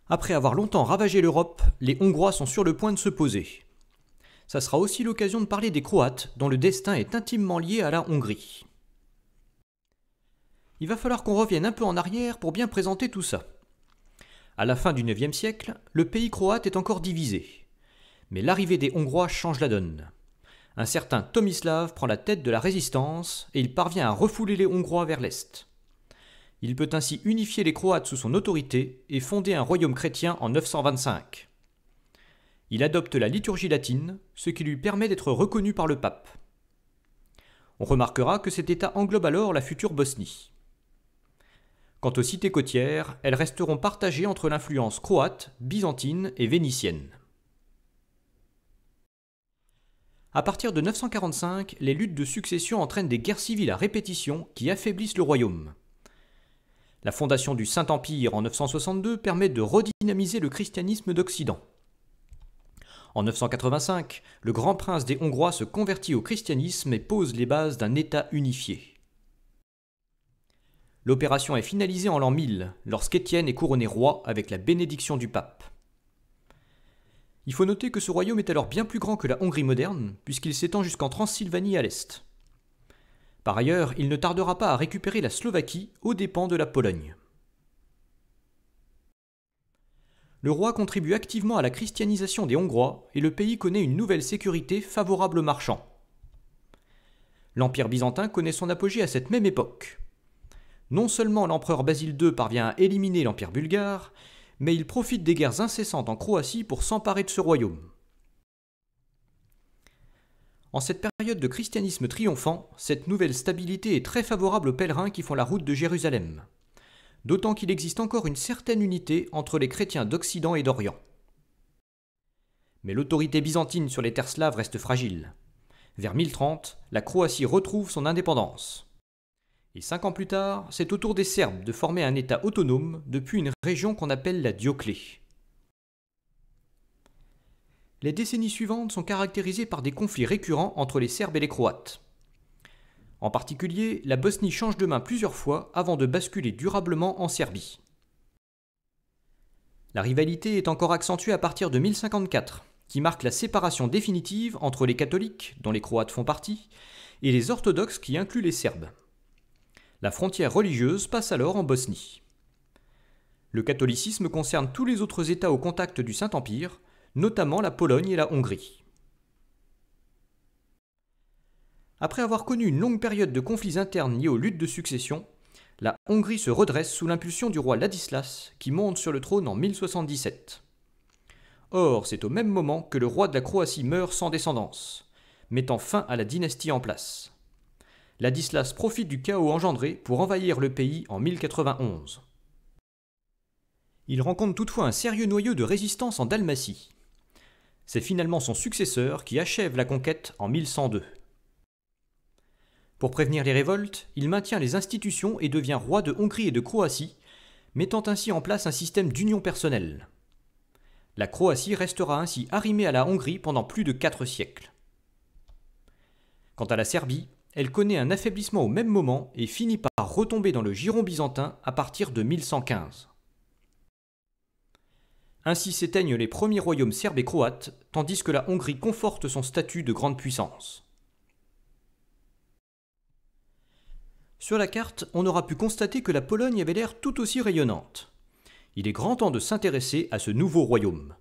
Après avoir longtemps ravagé l'Europe, les Hongrois sont sur le point de se poser. Ça sera aussi l'occasion de parler des Croates, dont le destin est intimement lié à la Hongrie. Il va falloir qu'on revienne un peu en arrière pour bien présenter tout ça. À la fin du IXe siècle, le pays croate est encore divisé. Mais l'arrivée des Hongrois change la donne. Un certain Tomislav prend la tête de la résistance et il parvient à refouler les Hongrois vers l'est. Il peut ainsi unifier les Croates sous son autorité et fonder un royaume chrétien en 925. Il adopte la liturgie latine, ce qui lui permet d'être reconnu par le pape. On remarquera que cet État englobe alors la future Bosnie. Quant aux cités côtières, elles resteront partagées entre l'influence croate, byzantine et vénitienne. À partir de 945, les luttes de succession entraînent des guerres civiles à répétition qui affaiblissent le royaume. La fondation du Saint-Empire en 962 permet de redynamiser le christianisme d'Occident. En 985, le grand prince des Hongrois se convertit au christianisme et pose les bases d'un État unifié. L'opération est finalisée en l'an 1000, lorsqu'Étienne est couronné roi avec la bénédiction du pape. Il faut noter que ce royaume est alors bien plus grand que la Hongrie moderne, puisqu'il s'étend jusqu'en Transylvanie à l'est. Par ailleurs, il ne tardera pas à récupérer la Slovaquie aux dépens de la Pologne. Le roi contribue activement à la christianisation des Hongrois et le pays connaît une nouvelle sécurité favorable aux marchands. L'Empire byzantin connaît son apogée à cette même époque. Non seulement l'empereur Basile II parvient à éliminer l'Empire bulgare, mais il profite des guerres incessantes en Croatie pour s'emparer de ce royaume. En cette période de christianisme triomphant, cette nouvelle stabilité est très favorable aux pèlerins qui font la route de Jérusalem. D'autant qu'il existe encore une certaine unité entre les chrétiens d'Occident et d'Orient. Mais l'autorité byzantine sur les terres slaves reste fragile. Vers 1030, la Croatie retrouve son indépendance. Et 5 ans plus tard, c'est au tour des Serbes de former un État autonome depuis une région qu'on appelle la Dioclée. Les décennies suivantes sont caractérisées par des conflits récurrents entre les Serbes et les Croates. En particulier, la Bosnie change de main plusieurs fois avant de basculer durablement en Serbie. La rivalité est encore accentuée à partir de 1054, qui marque la séparation définitive entre les catholiques, dont les Croates font partie, et les orthodoxes qui incluent les Serbes. La frontière religieuse passe alors en Bosnie. Le catholicisme concerne tous les autres États au contact du Saint-Empire, notamment la Pologne et la Hongrie. Après avoir connu une longue période de conflits internes liés aux luttes de succession, la Hongrie se redresse sous l'impulsion du roi Ladislas, qui monte sur le trône en 1077. Or, c'est au même moment que le roi de la Croatie meurt sans descendance, mettant fin à la dynastie en place. Ladislas profite du chaos engendré pour envahir le pays en 1091. Il rencontre toutefois un sérieux noyau de résistance en Dalmatie. C'est finalement son successeur qui achève la conquête en 1102. Pour prévenir les révoltes, il maintient les institutions et devient roi de Hongrie et de Croatie, mettant ainsi en place un système d'union personnelle. La Croatie restera ainsi arrimée à la Hongrie pendant plus de 4 siècles. Quant à la Serbie, elle connaît un affaiblissement au même moment et finit par retomber dans le giron byzantin à partir de 1115. Ainsi s'éteignent les premiers royaumes serbes et croates, tandis que la Hongrie conforte son statut de grande puissance. Sur la carte, on aura pu constater que la Pologne avait l'air tout aussi rayonnante. Il est grand temps de s'intéresser à ce nouveau royaume.